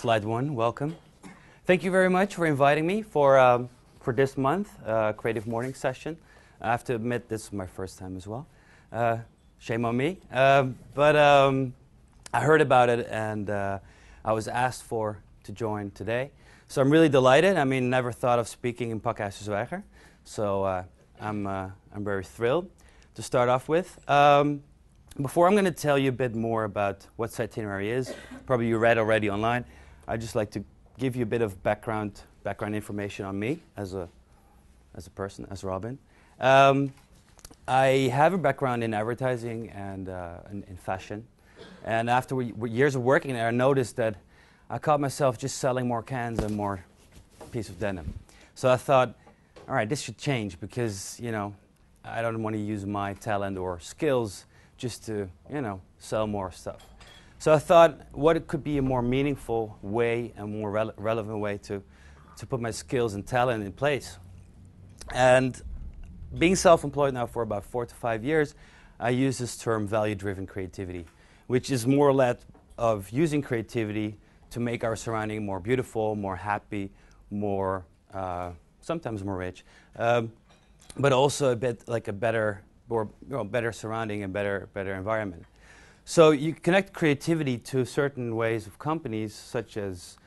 Slide one, welcome. Thank you very much for inviting me for this month Creative Morning session. I have to admit this is my first time as well. Shame on me. But I heard about it and I was asked to join today. So I'm really delighted. I mean, never thought of speaking in Pakhuis de Zwijger. So I'm very thrilled to start off with. Before I'm going to tell you a bit more about what Itinerary is, probably you read already online, I'd just like to give you a bit of background information on me as a person, as Robin. I have a background in advertising and in fashion. And after years of working there, I noticed that I caught myself just selling more cans and more pieces of denim. So I thought, all right, this should change because, you know, I don't want to use my talent or skills just to, you know, sell more stuff. So I thought what it could be a more meaningful way and more relevant way to put my skills and talent in place. And being self-employed now for about 4 to 5 years, I use this term value-driven creativity, which is more or less of using creativity to make our surrounding more beautiful, more happy, more, sometimes more rich, but also a bit like a better, or, you know, better surrounding and better environment. So you connect creativity to certain ways of companies, such as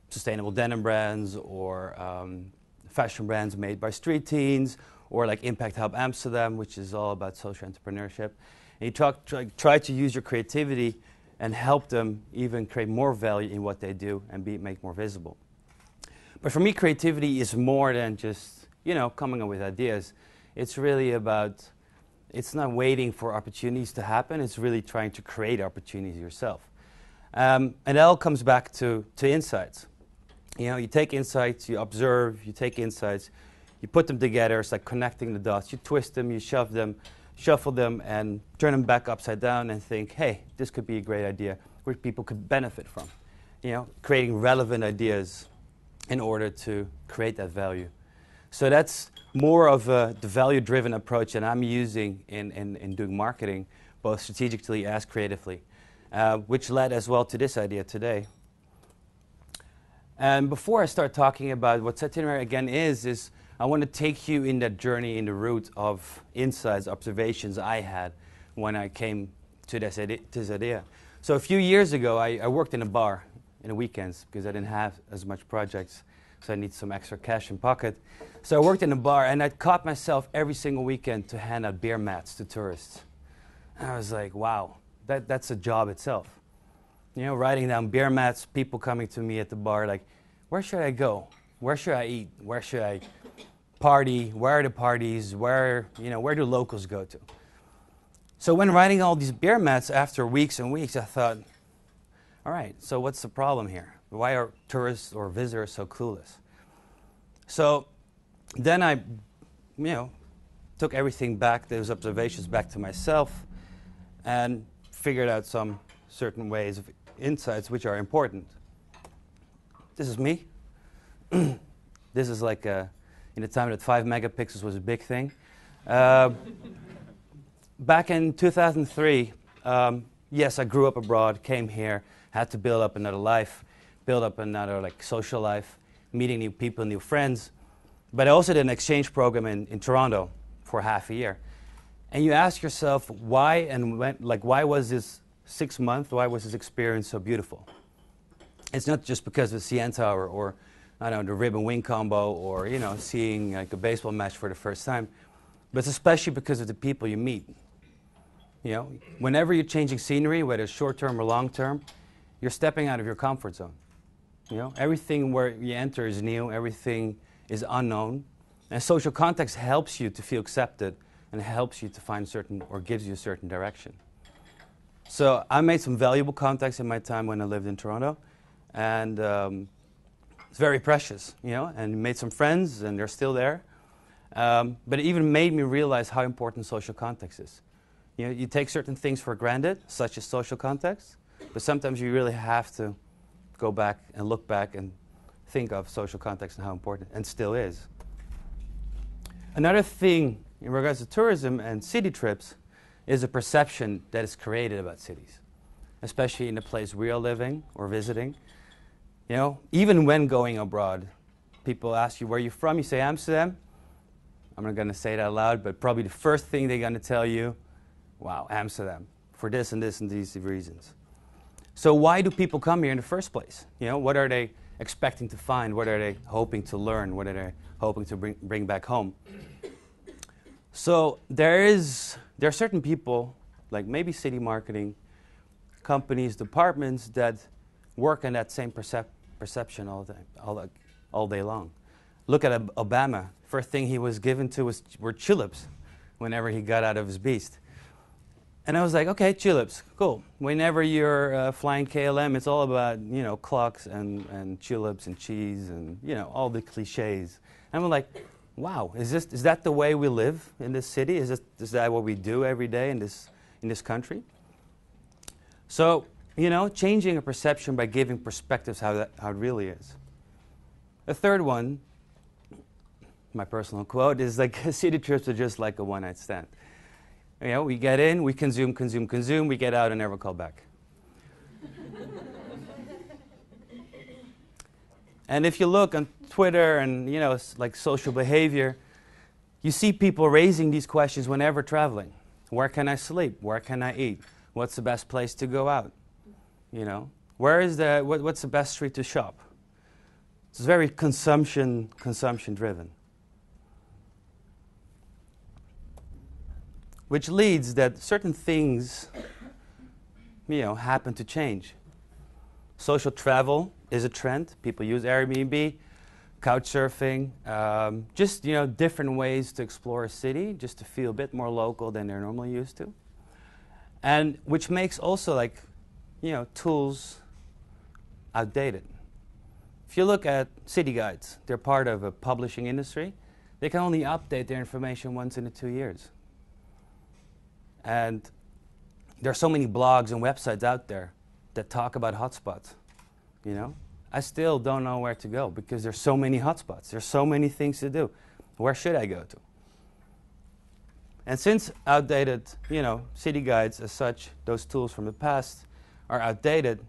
sustainable denim brands or fashion brands made by street teens, or like Impact Hub Amsterdam, which is all about social entrepreneurship. And you try to use your creativity and help them even create more value in what they do and make more visible. But for me, creativity is more than just, you know, coming up with ideas. It's really about, it's not waiting for opportunities to happen, it's really trying to create opportunities yourself. And it all comes back to insights. You know, you take insights, you observe, you take insights, you put them together, it's like connecting the dots. You twist them, you shuffle them, and turn them back upside down and think, hey, this could be a great idea which people could benefit from. You know, creating relevant ideas in order to create that value. So that's more of the value-driven approach that I'm using in doing marketing, both strategically as creatively, which led as well to this idea today. And before I start talking about what Itinerary again is I want to take you in that journey in the route of insights, observations I had when I came to this idea. So a few years ago, I worked in a bar in the weekends because I didn't have as much projects. So I need some extra cash in pocket. So I worked in a bar and I caught myself every single weekend to hand out beer mats to tourists. And I was like, wow, that's a job itself. You know, writing down beer mats, people coming to me at the bar like, where should I go? Where should I eat? Where should I party? Where are the parties? Where do locals go to? So when writing all these beer mats after weeks and weeks, I thought, all right, so what's the problem here? Why are tourists or visitors so clueless? So then I, took everything back, those observations back to myself, and figured out some certain ways of insights which are important. This is me. This is like in the time that 5 megapixels was a big thing. Back in 2003, yes, I grew up abroad, came here, had to build up another life, build up another like social life, meeting new people, new friends. But I also did an exchange program in Toronto for half a year. And you ask yourself why and when, like why was this 6 months, why was this experience so beautiful? It's not just because of the CN Tower or, I don't know, the rib and wing combo or, seeing like a baseball match for the first time, but it's especially because of the people you meet. Whenever you're changing scenery, whether it's short-term or long-term, you're stepping out of your comfort zone. Everything where you enter is new, everything is unknown, and social context helps you to feel accepted and helps you to find certain, or gives you a certain direction. So I made some valuable contacts in my time when I lived in Toronto, and it's very precious, you know, and made some friends, and they're still there. But it even made me realize how important social context is. You know, you take certain things for granted, such as social context, but sometimes you really have to go back and look back and think of social context and how important, and still is. Another thing in regards to tourism and city trips is a perception that is created about cities, especially in the place we are living or visiting. You know, even when going abroad, people ask you where you're from, you say Amsterdam. I'm not going to say it out loud, but probably the first thing they're going to tell you, wow, Amsterdam, for this and this and these reasons. So why do people come here in the first place? You know, what are they expecting to find? What are they hoping to learn? What are they hoping to bring back home? So there are certain people, like maybe city marketing, companies, departments that work on that same perception all day long. Look at Obama. First thing he was given to were tulips whenever he got out of his beast. And I was like, okay, tulips, cool. Whenever you're flying KLM, it's all about, you know, clocks and tulips and cheese and, you know, all the cliches. And I'm like, wow, is that the way we live in this city? Is that what we do every day in this country? So, you know, changing a perception by giving perspectives how it really is. A third one, my personal quote, is like city trips are just like a one-night stand. You know, we get in, we consume, we get out and never call back. And if you look on Twitter and, you know, like social behavior, you see people raising these questions whenever traveling. Where can I sleep? Where can I eat? What's the best place to go out? You know, what's the best street to shop? It's very consumption driven. Which leads that certain things, you know, happen to change. Social travel is a trend. People use Airbnb, couch surfing, just, you know, different ways to explore a city, just to feel a bit more local than they're normally used to. And which makes also, like, you know, tools outdated. If you look at city guides, they're part of a publishing industry. They can only update their information once in 2 years. And there are so many blogs and websites out there that talk about hotspots, you know. I still don't know where to go because there's so many hotspots. There's so many things to do. Where should I go to? And since outdated, you know, city guides as such, those tools from the past are outdated,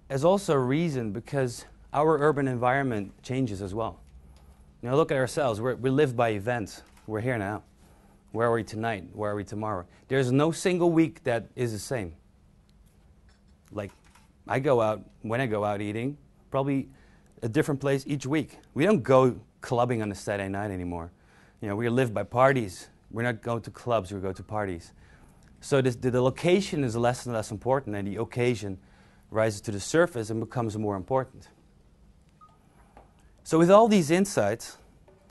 there's also a reason because our urban environment changes as well. You know, look at ourselves. We live by events. We're here now. Where are we tonight? Where are we tomorrow? There's no single week that is the same. Like, when I go out eating, probably a different place each week. We don't go clubbing on a Saturday night anymore. You know, we live by parties. We're not going to clubs, we go to parties. So the location is less and less important, and the occasion rises to the surface and becomes more important. So with all these insights,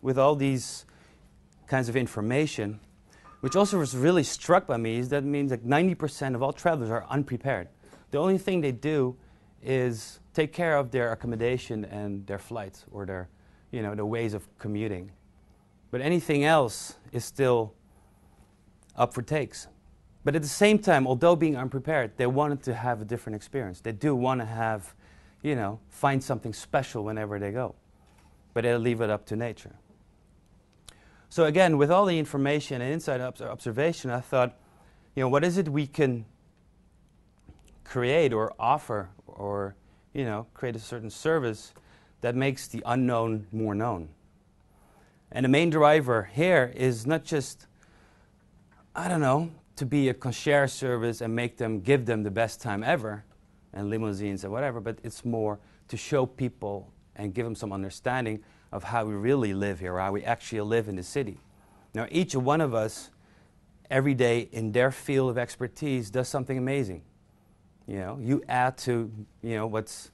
with all these kinds of information, which also was really struck by me, is that means like 90% of all travelers are unprepared. The only thing they do is take care of their accommodation and their flights or their, you know, the ways of commuting. But anything else is still up for takes. But at the same time, although being unprepared, they wanted to have a different experience. They do want to have, you know, find something special whenever they go. But they'll leave it up to nature. So again, with all the information and inside observation, I thought, you know, what is it we can create or offer or, you know, create a certain service that makes the unknown more known? And the main driver here is not just, I don't know, to be a concierge service and give them the best time ever, and limousines and whatever, but it's more to show people and give them some understanding of how we really live here, or how we actually live in the city. Now, each one of us, every day in their field of expertise, does something amazing. You know, you add to, you know, what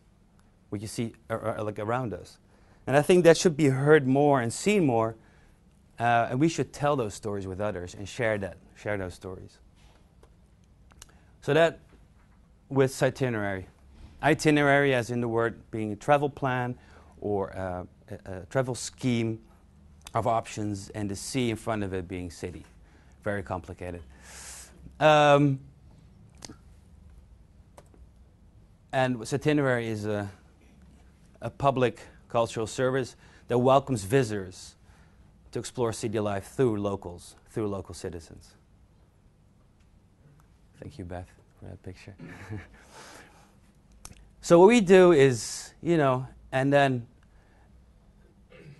you see like around us. And I think that should be heard more and seen more, and we should tell those stories with others and share those stories. So that with itinerary. Itinerary as in the word being a travel plan or a travel scheme of options, and the C in front of it being city. Very complicated. And itinerary is a public cultural service that welcomes visitors to explore city life through local citizens. Thank you, Beth, for that picture. So what we do is, and then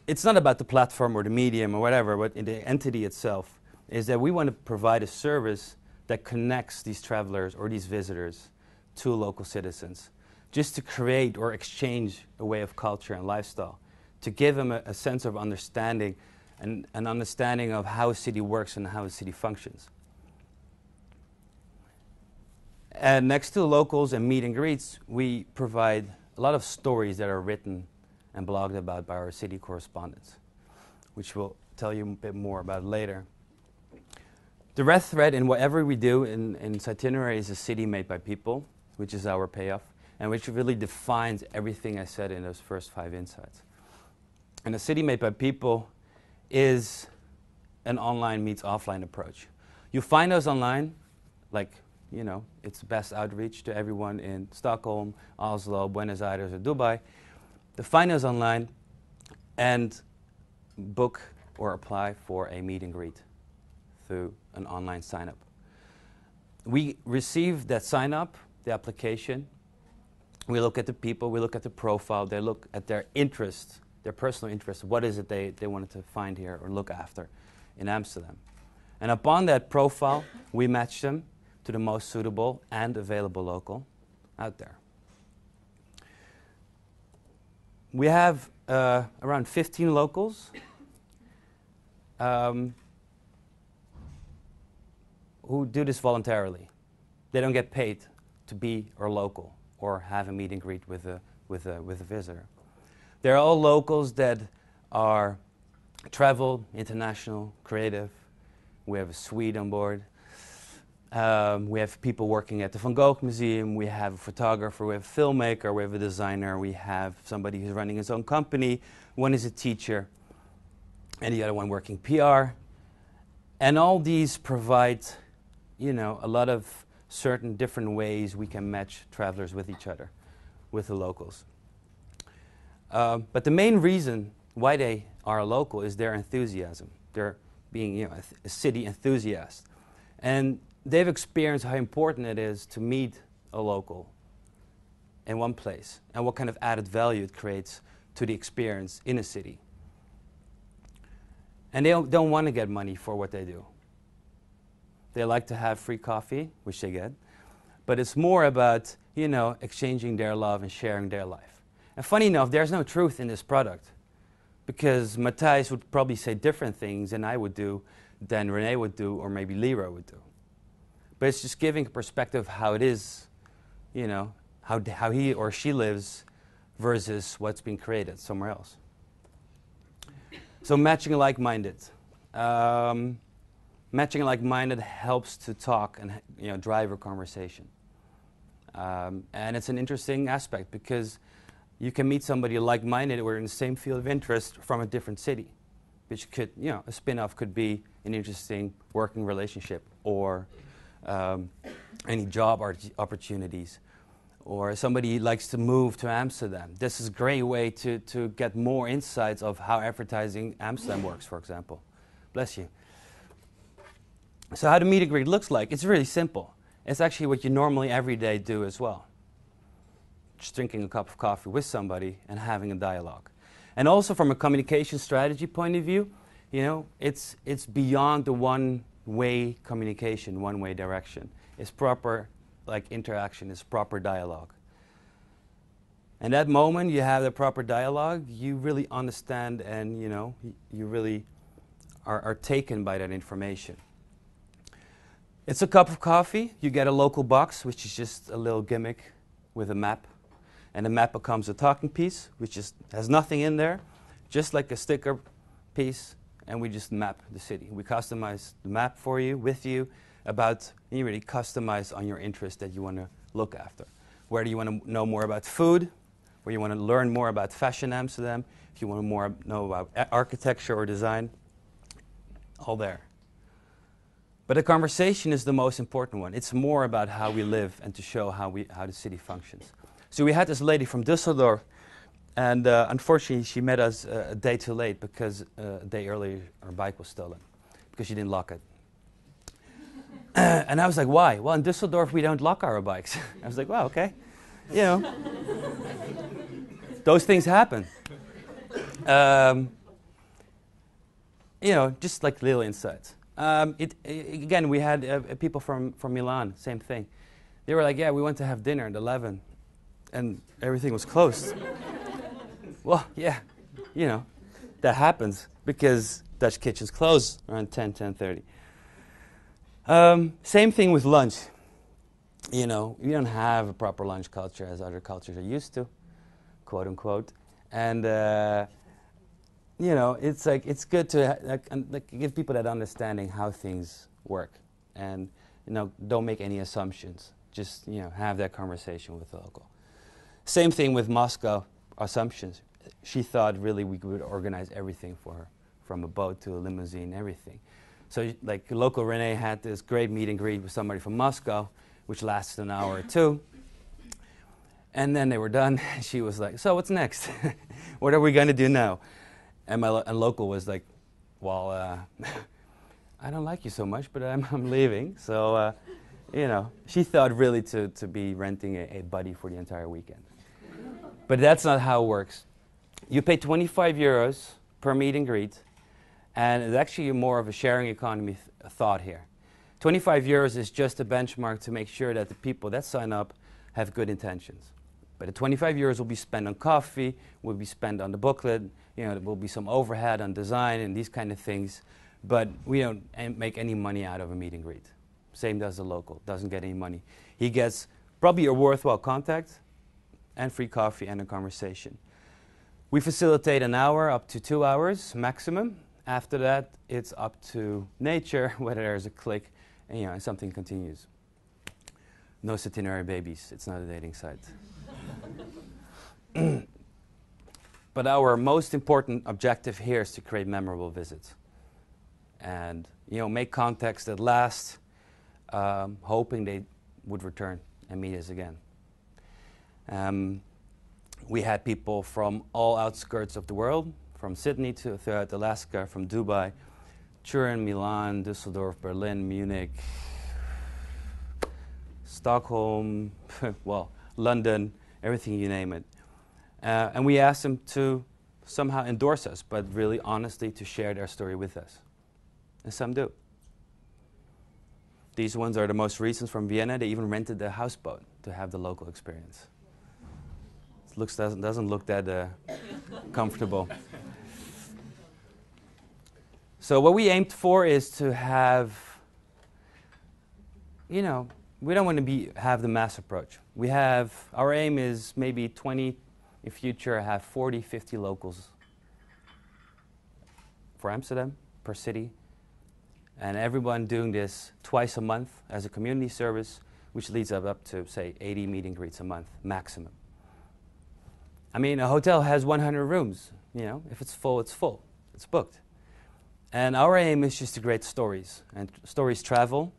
it's not about the platform or the medium or whatever, but in the entity itself, is that we want to provide a service that connects these travelers or these visitors to local citizens, just to create or exchange a way of culture and lifestyle, to give them a sense of understanding and an understanding of how a city works and how a city functions. And next to locals and meet and greets, we provide a lot of stories that are written and blogged about by our city correspondents, which we'll tell you a bit more about later. The red thread in whatever we do in itinerary is a city made by people, which is our payoff, and which really defines everything I said in those first 5 insights. And a city made by people is an online meets offline approach. You find us online, like, it's the best outreach to everyone in Stockholm, Oslo, Buenos Aires, or Dubai. To find us online and book or apply for a meet and greet through an online sign-up. We receive that sign-up, the application. We look at the people, we look at the profile, they look at their interests, their personal interests. What is it they wanted to find here or look after in Amsterdam? And upon that profile, we match them to the most suitable and available local out there. We have around 15 locals who do this voluntarily. They don't get paid to be our local or have a meet and greet with a visitor. They're all locals that are travel, international, creative. We have a suite on board. We have people working at the Van Gogh Museum. We have a photographer, we have a filmmaker, we have a designer, we have somebody who's running his own company. One is a teacher, and the other one working PR. And all these provide, a lot of certain different ways we can match travelers with each other, with the locals. But the main reason why they are a local is their enthusiasm. They're being, a city enthusiast. And they've experienced how important it is to meet a local in one place and what kind of added value it creates to the experience in a city. And they don't want to get money for what they do. They like to have free coffee, which they get, but it's more about, exchanging their love and sharing their life. And funny enough, there's no truth in this product, because Matthijs would probably say different things than I would do, than Renee would do, or maybe Leroy would do. But it's just giving a perspective of how it is, how he or she lives versus what's being created somewhere else. So matching like-minded. Matching like-minded helps to talk and drive a conversation. And it's an interesting aspect because you can meet somebody like-minded or in the same field of interest from a different city, which could, a spin-off could be an interesting working relationship or any job opportunities, or somebody likes to move to Amsterdam. This is a great way to get more insights of how advertising Amsterdam works, for example. Bless you. So how the meet and greet looks like, it's really simple. It's actually what you normally every day do as well. Just drinking a cup of coffee with somebody and having a dialogue. And also from a communication strategy point of view, it's beyond the one-way communication, one-way direction. It's proper interaction, it's proper dialogue. And that moment you have the proper dialogue, you really understand and you really are taken by that information. It's a cup of coffee. You get a local box, which is just a little gimmick with a map. And the map becomes a talking piece, which has nothing in there, just like a sticker piece, and we just map the city. We customize the map for you, with you, about, you really customize on your interest that you want to look after. Whether you want to know more about food, where you want to learn more about fashion Amsterdam, if you want to know about architecture or design, all there. But the conversation is the most important one. It's more about how we live and to show how the city functions. So we had this lady from Düsseldorf, and unfortunately she met us a day too late because a day earlier her bike was stolen because she didn't lock it. And I was like, why? Well, in Düsseldorf we don't lock our bikes. I was like, well, okay. You know, those things happen. You know, just like little insights. Again, we had people from Milan, same thing. They were like, yeah, we went to have dinner at 11, and everything was closed. Well, yeah, you know, that happens because Dutch kitchens close around 10:30. Same thing with lunch. You know, we don't have a proper lunch culture as other cultures are used to, quote unquote. And you know, it's like it's good to give people that understanding how things work, and you know, don't make any assumptions. Just have that conversation with the local. Same thing with Moscow assumptions. She thought really we could organize everything for her, from a boat to a limousine, everything. So like local Renee had this great meet and greet with somebody from Moscow, which lasted an hour or two. And then they were done. She was like, so what's next? What are we going to do now? And my local was like, well, I don't like you so much, but I'm leaving. So, she thought really to be renting a buddy for the entire weekend. But that's not how it works. You pay 25 euros per meet and greet, and it's actually more of a sharing economy thought here. 25 euros is just a benchmark to make sure that the people that sign up have good intentions. But the 25 euros will be spent on coffee, will be spent on the booklet, there will be some overhead on design and these kind of things, but we don't make any money out of a meet and greet. Same does the local, doesn't get any money. He gets probably a worthwhile contact and free coffee and a conversation. We facilitate an hour up to 2 hours maximum. After that, it's up to nature, whether there's a click and something continues. No centenary babies, it's not a dating site. But our most important objective here is to create memorable visits. And make contacts that last, hoping they would return and meet us again. We had people from all outskirts of the world, from Sydney to throughout Alaska, from Dubai, Turin, Milan, Düsseldorf, Berlin, Munich, Stockholm, well, London, everything you name it. And we asked them to somehow endorse us, but really honestly to share their story with us. And some do. These ones are the most recent from Vienna. They even rented a houseboat to have the local experience. It doesn't look that comfortable. So what we aimed for is to have, we don't want to have the mass approach. Our aim is maybe 20, in future, have 40, 50 locals for Amsterdam, per city. And everyone doing this twice a month as a community service, which leads up to, say, 80 meet and greets a month, maximum. I mean, a hotel has 100 rooms. If it's full, it's full. It's booked. And our aim is just to create stories. And stories travel,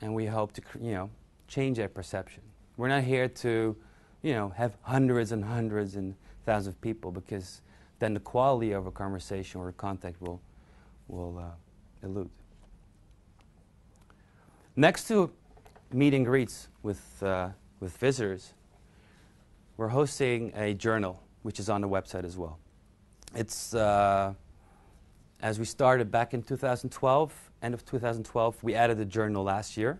and we hope to, change that perception. We're not here to, have hundreds and hundreds and thousands of people, because then the quality of a conversation or a contact will elude. Next to meet and greets with visitors, we're hosting a journal, which is on the website as well. It's, as we started back in 2012, end of 2012, we added a journal last year,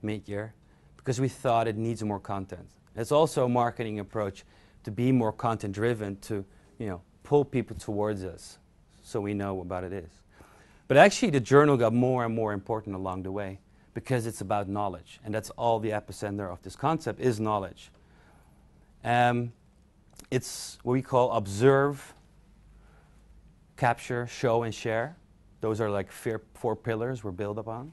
mid-year, because we thought it needs more content. It's also a marketing approach to be more content-driven, to pull people towards us so we know what it is. But actually the journal got more and more important along the way, because it's about knowledge, and that's all the epicenter of this concept is knowledge. It's what we call observe, capture, show, and share. Those are like 4 pillars we're built upon.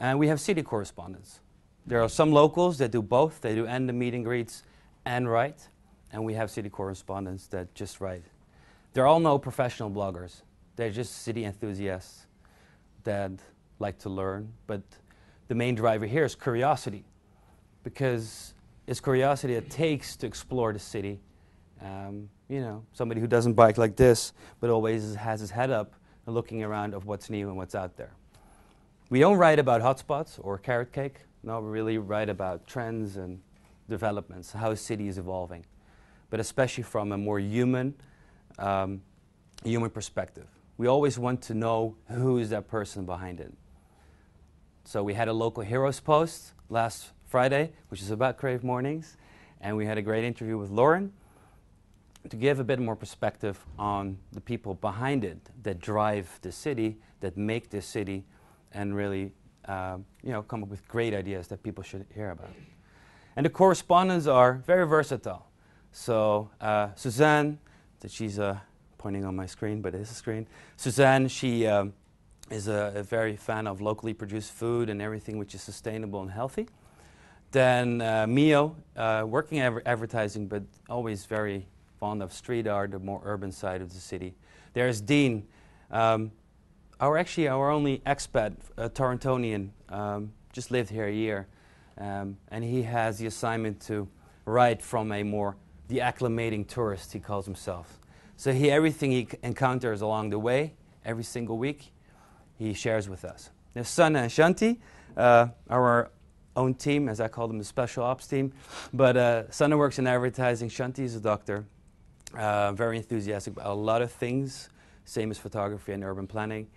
And we have city correspondents. There are some locals that do both. They do and the meet and greets and write. And we have city correspondents that just write. They're all no professional bloggers. They're just city enthusiasts that like to learn. But the main driver here is curiosity, because it's curiosity it takes to explore the city. You know, somebody who doesn't bike like this, but always has his head up and looking around of what's new and what's out there. We don't write about hotspots or carrot cake. No, we really write about trends and developments, how a city is evolving, but especially from a more human perspective. We always want to know who is that person behind it. So we had a local heroes post last Friday, which is about Creative Mornings, and we had a great interview with Lauren to give a bit more perspective on the people behind it that drive the city, that make this city, and really come up with great ideas that people should hear about. And the correspondents are very versatile. So Suzanne, that she's pointing on my screen, but it is a screen. Suzanne, she is a very fan of locally produced food and everything which is sustainable and healthy. Then Mio, working advertising, but always very fond of street art, the more urban side of the city. There's Dean, our only expat, Torontonian, just lived here a year, and he has the assignment to write from the acclimating tourist, he calls himself. So everything he encounters along the way, every single week, he shares with us. There's Sana and Shanti, our own team, as I call them, the special ops team. But Sana works in advertising, Shanti is a doctor, very enthusiastic about a lot of things, same as photography and urban planning.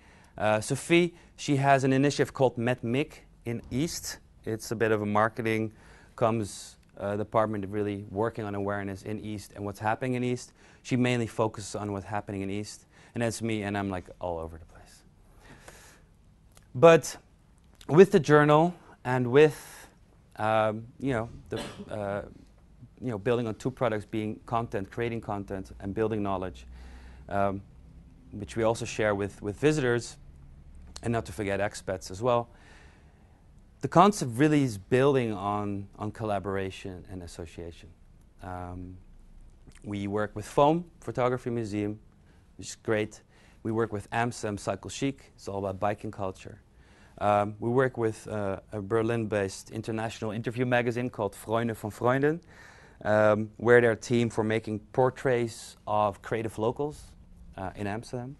Sophie, she has an initiative called MetMic in East. It's a bit of a marketing department really working on awareness in East and what's happening in East. She mainly focuses on what's happening in East. And that's me, and I'm like all over the place. But with the journal and with building on two products, being content, creating content, and building knowledge, which we also share with visitors, and not to forget expats as well. The concept really is building on collaboration and association. We work with Foam Photography Museum, which is great. We work with Amsterdam Cycle Chic. It's all about biking culture. We work with a Berlin-based international interview magazine called Freunde von Freunden, where they're a team for making portraits of creative locals in Amsterdam.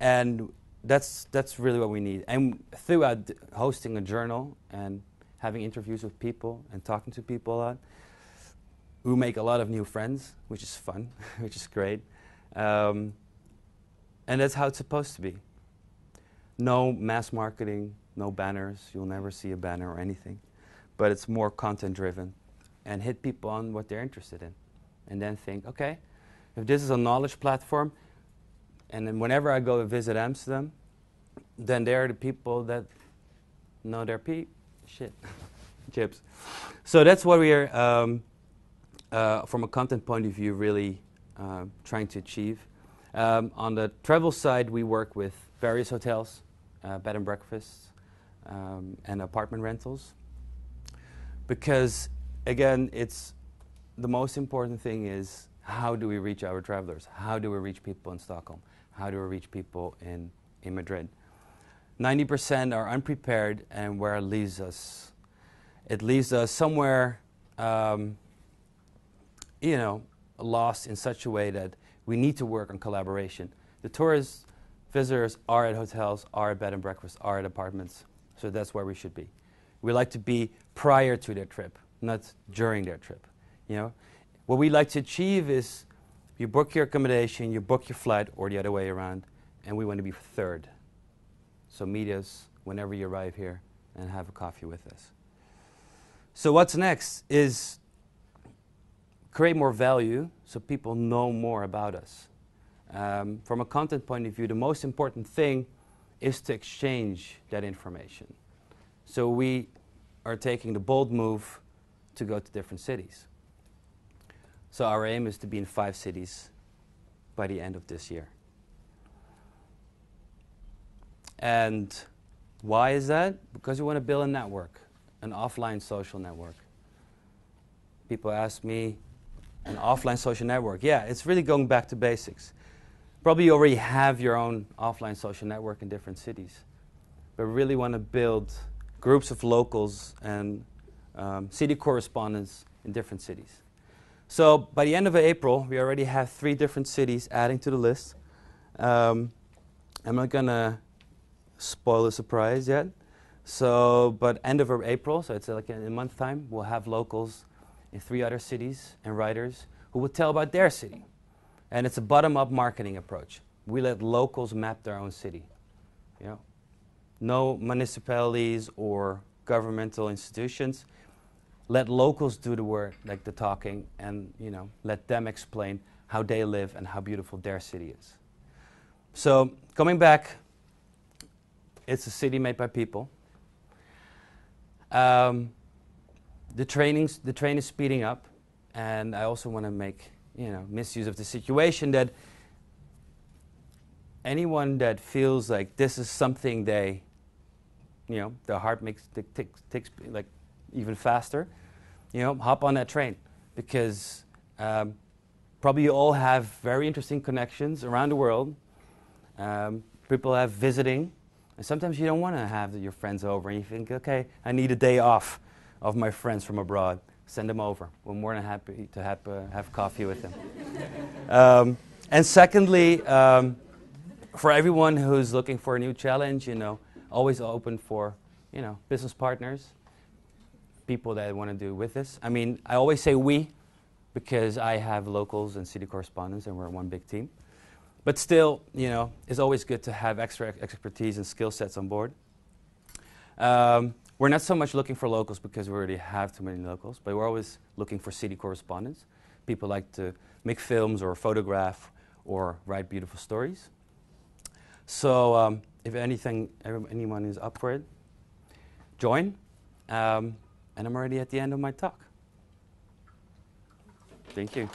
And that's really what we need. And throughout hosting a journal and having interviews with people and talking to people a lot, we make a lot of new friends, which is fun, which is great. And that's how it's supposed to be. No mass marketing, no banners. You'll never see a banner or anything. But it's more content-driven and hit people on what they're interested in. And then think, okay, if this is a knowledge platform, and then whenever I go to visit Amsterdam, then they're the people that know their chips. So that's what we are, from a content point of view, really trying to achieve. On the travel side, we work with various hotels, bed and breakfasts, and apartment rentals. Because, again, it's the most important thing is how do we reach our travelers? How do we reach people in Stockholm? How do we reach people in Madrid? 90% are unprepared, and where it leaves us somewhere, lost in such a way that we need to work on collaboration. The tourists, visitors are at hotels, are at bed and breakfast, are at apartments, so that's where we should be. We like to be prior to their trip, not during their trip. What we like to achieve is you book your accommodation, you book your flight, or the other way around, and we want to be third. So meet us whenever you arrive here and have a coffee with us. So what's next is create more value so people know more about us. From a content point of view, the most important thing is to exchange that information. So we are taking the bold move to go to different cities. So our aim is to be in 5 cities by the end of this year. And Why is that? Because we want to build a network, an offline social network. People ask me, an offline social network. Yeah, it's really going back to basics. Probably you already have your own offline social network in different cities. But we really want to build groups of locals and city correspondents in different cities. So by the end of April, we already have 3 different cities adding to the list. I'm not going to spoil the surprise yet. So, but end of April, so it's like in a month's time, we'll have locals in 3 other cities and writers who will tell about their city. And it's a bottom-up marketing approach. We let locals map their own city. You know, no municipalities or governmental institutions. Let locals do the work, like the talking, and let them explain how they live and how beautiful their city is. So coming back, it's a city made by people. The train is speeding up, and I also want to make misuse of the situation that anyone that feels like this is something their heart makes ticks like even faster, hop on that train, because probably you all have very interesting connections around the world. People have visiting, and sometimes you don't want to have your friends over, and you think, okay, I need a day off of my friends from abroad. Send them over. We're more than happy to have coffee with them. And secondly, for everyone who's looking for a new challenge, always open for, business partners, people that want to do with this. I mean, I always say we, because I have locals and city correspondents, and we're one big team. But still, it's always good to have extra expertise and skill sets on board. We're not so much looking for locals because we already have too many locals, but we're always looking for city correspondents. People like to make films or photograph or write beautiful stories. So if anyone is up for it, join. And I'm already at the end of my talk. Thank you.